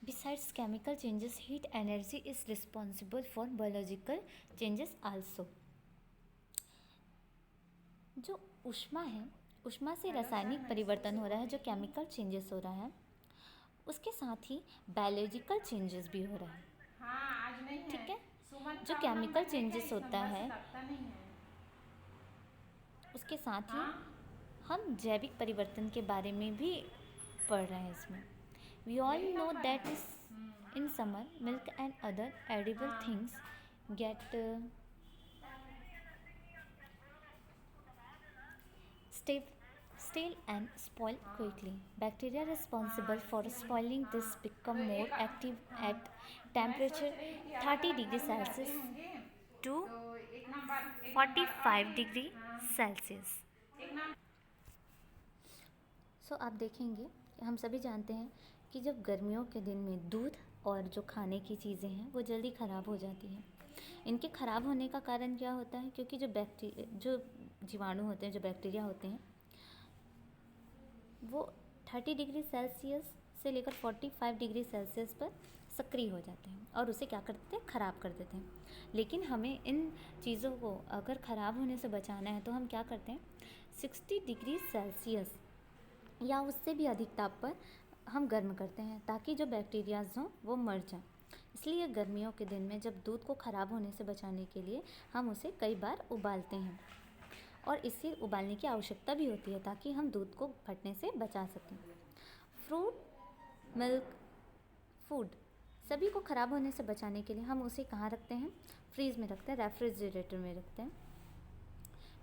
Besides chemical changes, heat energy is responsible for biological changes also. जो ऊष्मा है, ऊष्मा से रासायनिक परिवर्तन हो रहा है, जो केमिकल चेंजेस हो रहा है, उसके साथ ही बायोलॉजिकल चेंजेस भी हो रहा है। हाँ, आज नहीं है। ठीक है, सुमन जो प्रॉब्लम केमिकल है चेंजेस क्या? होता इस नंबर है, से लगता नहीं है। उसके साथ ही हाँ, हम जैविक परिवर्तन के बारे में भी पढ़ रहे हैं इसमें. We all यही know नंबर that है। is in summer, milk and other edible हाँ। things get stale, stale and spoil quickly. Bacteria responsible for spoiling this become तो more एक active हाँ, at मैं temperature सोच रही थी अलग 30 अलग degree घर में रहते Celsius होंगे to तो एक नंबर और 45 भी। degree हाँ, Celsius. एक नंबर। सो आप देखेंगे कि हम सभी जानते हैं कि जब गर्मियों के दिन में दूध और जो खाने की चीज़ें हैं वो जल्दी ख़राब हो जाती हैं. इनके ख़राब होने का कारण क्या होता है? क्योंकि जो जीवाणु होते हैं, जो बैक्टीरिया होते हैं, वो 30 डिग्री सेल्सियस से लेकर 45 डिग्री सेल्सियस पर सक्रिय हो जाते हैं और उसे क्या कर देते हैं? ख़राब कर देते हैं. लेकिन हमें इन चीज़ों को अगर ख़राब होने से बचाना है तो हम क्या करते हैं? 60 डिग्री सेल्सियस या उससे भी अधिक ताप पर हम गर्म करते हैं ताकि जो बैक्टीरियाज हों वो मर जाएं. इसलिए गर्मियों के दिन में जब दूध को ख़राब होने से बचाने के लिए हम उसे कई बार उबालते हैं और इसे उबालने की आवश्यकता भी होती है ताकि हम दूध को फटने से बचा सकें. फ्रूट, मिल्क, फूड सभी को ख़राब होने से बचाने के लिए हम उसे कहाँ रखते हैं? फ्रीज़ में रखते हैं, रेफ्रिजरेटर में रखते हैं.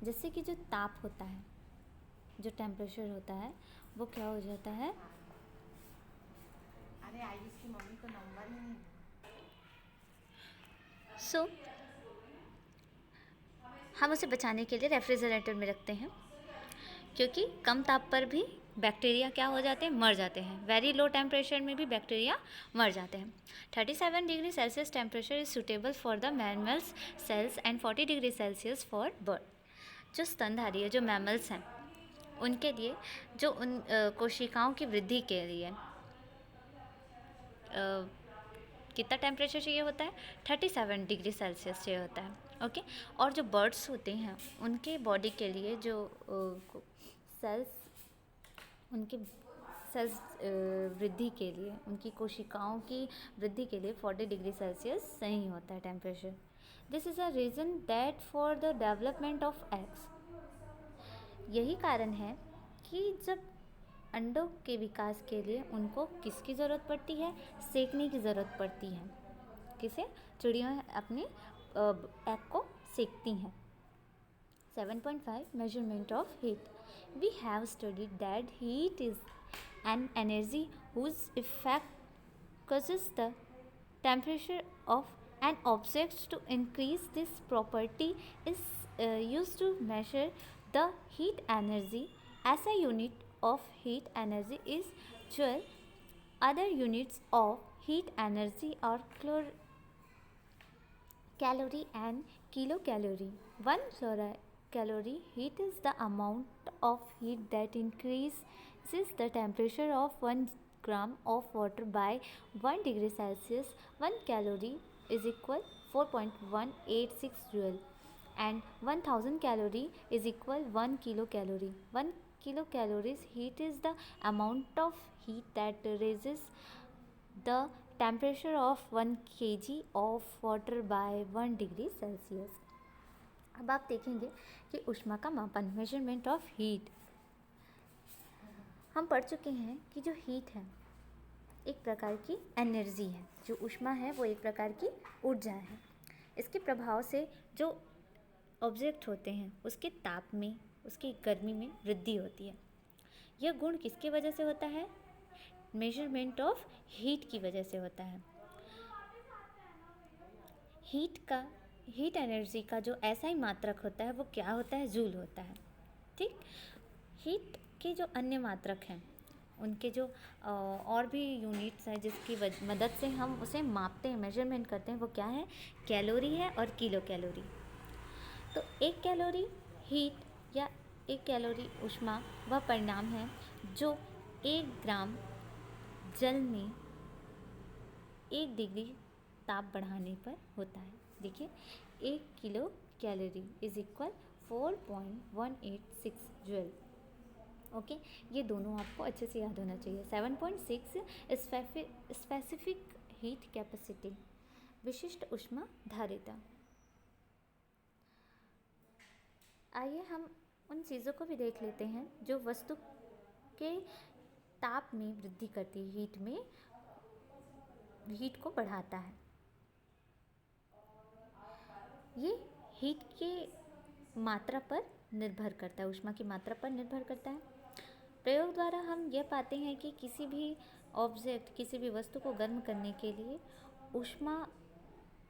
जिससे कि जो ताप होता है, जो टेम्परेचर होता है, वो क्या हो जाता है? अरे आयुष की मम्मी को नंबर ही नहीं। सो हम उसे बचाने के लिए रेफ्रिजरेटर में रखते हैं क्योंकि कम ताप पर भी बैक्टीरिया क्या हो जाते हैं? मर जाते हैं. वेरी लो टेम्परेचर में भी बैक्टीरिया मर जाते हैं. 37 degree Celsius temperature is suitable for the mammals cells and 40 degree Celsius for bird. जो स्तनधारी है, जो मैमल्स हैं, उनके लिए जो उन कोशिकाओं की वृद्धि के लिए कितना टेम्परेचर चाहिए होता है? 37 डिग्री सेल्सियस चाहिए होता है. ओके. और जो बर्ड्स होते हैं उनके बॉडी के लिए जो सेल्स, उनके सेल्स वृद्धि के लिए, उनकी कोशिकाओं की वृद्धि के लिए 40 डिग्री सेल्सियस सही होता है temperature. This is a reason that for the development of eggs. यही कारण है कि जब अंडों के विकास के लिए उनको किसकी ज़रूरत पड़ती है? सेकने की ज़रूरत पड़ती है. किसे? चिड़ियाँ अपने एग को सेकती हैं. 7.5 measurement of heat. We have studied that heat is an energy whose effect causes the temperature of an object to increase. This property is used to measure the heat energy. As a unit of heat energy is joule. Other units of heat energy are calorie and kilocalorie. 1 calorie heat is the amount of heat that increases the temperature of 1 gram of water by 1 degree Celsius. 1 calorie is equal 4.186 joule and 1000 calorie is equal 1 kilocalorie. 1 kilocalories heat is the amount of heat that raises the temperature of 1 kg of water by 1 degree Celsius. अब आप देखेंगे कि ऊष्मा का मापन, measurement of heat. हम पढ़ चुके हैं कि जो हीट है एक प्रकार की एनर्जी है. जो ऊष्मा है वो एक प्रकार की ऊर्जा है. इसके प्रभाव से जो ऑब्जेक्ट होते हैं उसके ताप में, उसकी गर्मी में वृद्धि होती है. यह गुण किसकी वजह से होता है? मेजरमेंट ऑफ हीट की वजह से होता है. हीट एनर्जी का जो एसआई मात्रक होता है वो क्या होता है? जूल होता है. ठीक. हीट के जो अन्य मात्रक हैं उनके जो और भी यूनिट्स हैं जिसकी मदद से हम उसे मापते हैं, मेजरमेंट करते हैं, वो क्या है? कैलोरी है और किलो कैलोरी. तो 1 कैलोरी हीट या 1 कैलोरी ऊष्मा वह परिणाम है जो 1 ग्राम जल में 1 डिग्री ताप बढ़ाने पर होता है। देखिए 1 kilo calorie is equal 4.186 joule. Okay, ये दोनों आपको अच्छे से याद होना चाहिए। 7.6 स्पेसिफिक हीट कैपेसिटी, विशिष्ट ऊष्मा धारिता। आइए हम उन चीज़ों को भी देख लेते हैं जो वस्तु के ताप में वृद्धि करती है, हीट को बढ़ाता है। ये हीट की मात्रा पर निर्भर करता है, ऊष्मा की मात्रा पर निर्भर करता है। प्रयोग द्वारा हम यह पाते हैं कि किसी भी ऑब्जेक्ट, किसी भी वस्तु को गर्म करने के लिए ऊष्मा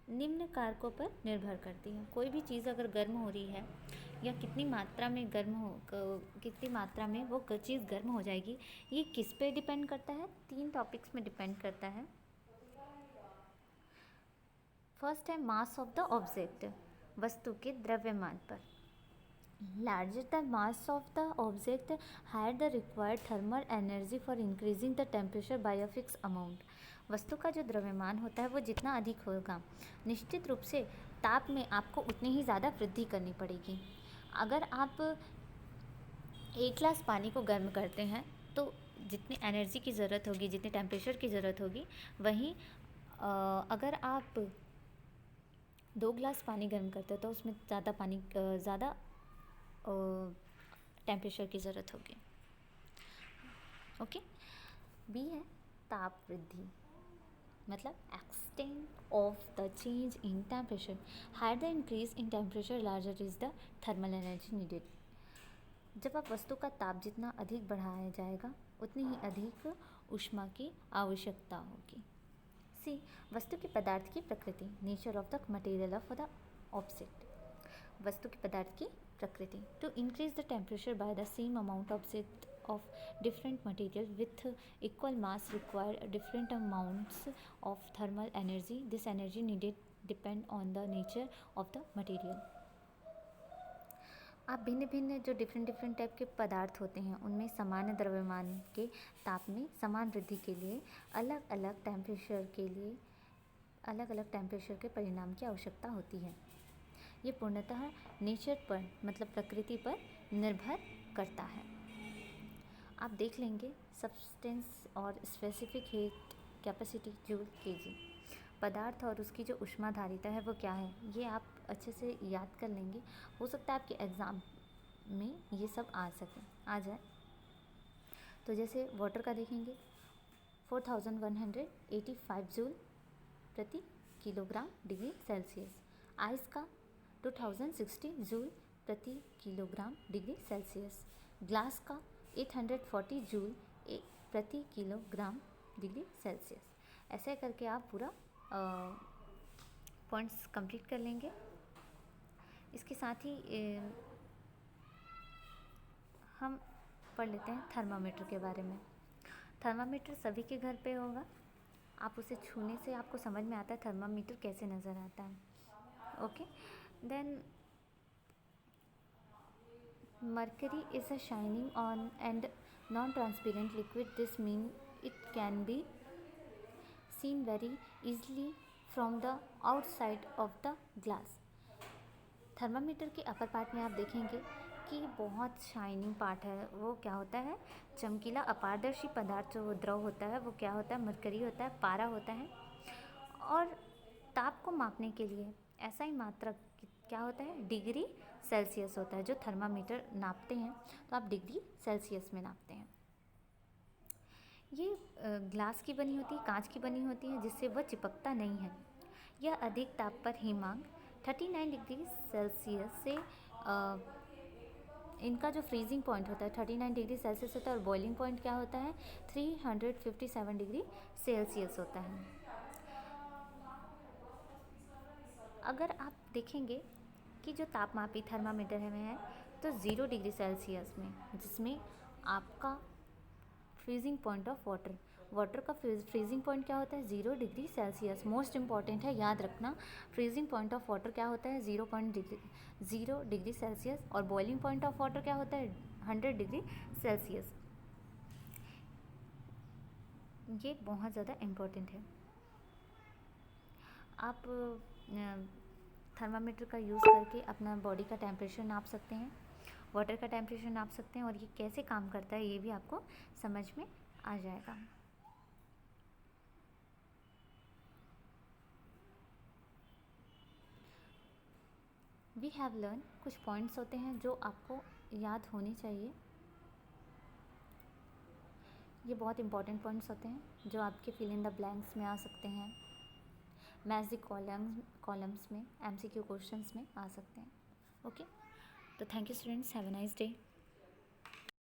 निम्न कारकों पर निर्भर करती है। कोई भी चीज़ अगर गर्म हो रही है या कितनी मात्रा में वो चीज़ गर्म हो जाएगी, ये किस पे डिपेंड करता है? 3 टॉपिक्स में डिपेंड करता है। फर्स्ट है मास ऑफ द ऑब्जेक्ट, वस्तु के द्रव्यमान पर। Larger the mass of the object, higher the required thermal energy for increasing the temperature by a fix amount. वस्तु का जो द्रव्यमान होता है वो जितना अधिक होगा, निश्चित रूप से ताप में आपको उतनी ही ज़्यादा वृद्धि करनी पड़ेगी। अगर आप 1 ग्लास पानी को गर्म करते हैं तो जितनी एनर्जी की ज़रूरत होगी, जितने टेम्परेचर की ज़रूरत होगी, वहीं अगर आप 2 ग्लास पानी गर्म करते हैं तो उसमें ज़्यादा टेम्परेचर की ज़रूरत होगी। ओके, बी है ताप वृद्धि, मतलब extent of the change in temperature. Higher the increase in temperature, larger is the thermal energy needed. जब आप वस्तु का ताप जितना अधिक बढ़ाया जाएगा, उतनी ही अधिक ऊष्मा की आवश्यकता होगी। सी, वस्तु के पदार्थ की प्रकृति, nature of the material of the object. वस्तु के पदार्थ की प्रकृति, to increase the temperature by the same amount object of different material with equal mass require different amounts of thermal energy. This energy needed depend on the nature of the material. आप भिन्न भिन्न जो different type के पदार्थ होते हैं उनमें सामान्य द्रव्यमान के ताप में समान वृद्धि के लिए अलग अलग टेम्परेचर के परिणाम की आवश्यकता होती है। ये पूर्णतः नेचर पर, मतलब प्रकृति पर निर्भर करता है। आप देख लेंगे सब्सटेंस और specific heat capacity joule KG. पदार्थ और उसकी जो ऊष्माधारिता है वो क्या है, ये आप अच्छे से याद कर लेंगे। हो सकता है आपके एग्ज़ाम में ये सब आ जाए। तो जैसे वाटर का देखेंगे 4185 जूल प्रति किलोग्राम डिग्री सेल्सियस। आइस का 2060 जूल प्रति किलोग्राम डिग्री सेल्सियस। ग्लास का 840 जूल प्रति किलोग्राम डिग्री सेल्सियस। ऐसे करके आप पूरा पॉइंट्स कंप्लीट कर लेंगे। इसके साथ ही हम पढ़ लेते हैं थर्मामीटर के बारे में। थर्मामीटर सभी के घर पे होगा। आप उसे छूने से आपको समझ में आता है थर्मामीटर कैसे नज़र आता है। Okay, then mercury is a shining on and non-transparent liquid. This means it can be seen very easily from the outside of the glass. Thermometer के अपर पार्ट में आप देखेंगे कि बहुत शाइनिंग पार्ट है। वो क्या होता है? चमकीला अपारदर्शी पदार्थ जो द्रव होता है वो क्या होता है? मरकरी होता है, पारा होता है। और ताप को मापने के लिए ऐसा ही मात्रक क्या होता है? डिग्री सेल्सियस होता है। जो थर्मामीटर नापते हैं तो आप डिग्री सेल्सियस में नापते हैं। ये ग्लास की बनी होती है, कांच की बनी होती है, जिससे वह चिपकता नहीं है। यह अधिक ताप पर हिमांक 39 डिग्री सेल्सियस से इनका जो फ्रीजिंग पॉइंट होता है 39 डिग्री सेल्सियस होता है और बॉइलिंग पॉइंट क्या होता है? 357 डिग्री सेल्सियस होता है। अगर आप देखेंगे कि जो तापमापी थर्मामीटर है तो 0 डिग्री सेल्सियस में, जिसमें आपका फ्रीजिंग पॉइंट ऑफ वाटर का फ्रीजिंग पॉइंट क्या होता है? 0 डिग्री सेल्सियस। मोस्ट इम्पॉर्टेंट है, याद रखना। फ्रीजिंग पॉइंट ऑफ वाटर क्या होता है? 0 डिग्री सेल्सियस। और बॉइलिंग पॉइंट ऑफ वाटर क्या होता है? 100 डिग्री सेल्सियस। ये बहुत ज़्यादा इम्पॉर्टेंट है। आप थर्मामीटर का यूज़ करके अपना बॉडी का टेम्परेचर नाप सकते हैं, वाटर का टेम्परेचर नाप सकते हैं, और ये कैसे काम करता है ये भी आपको समझ में आ जाएगा। वी हैव लर्न, कुछ पॉइंट्स होते हैं जो आपको याद होने चाहिए। ये बहुत इंपॉर्टेंट पॉइंट्स होते हैं जो आपके फिल इन द ब्लैंक्स में आ सकते हैं, मैजिक कॉलम्स में, एमसीक्यू क्वेश्चंस में आ सकते हैं। ओके, तो thank you students, have a nice day.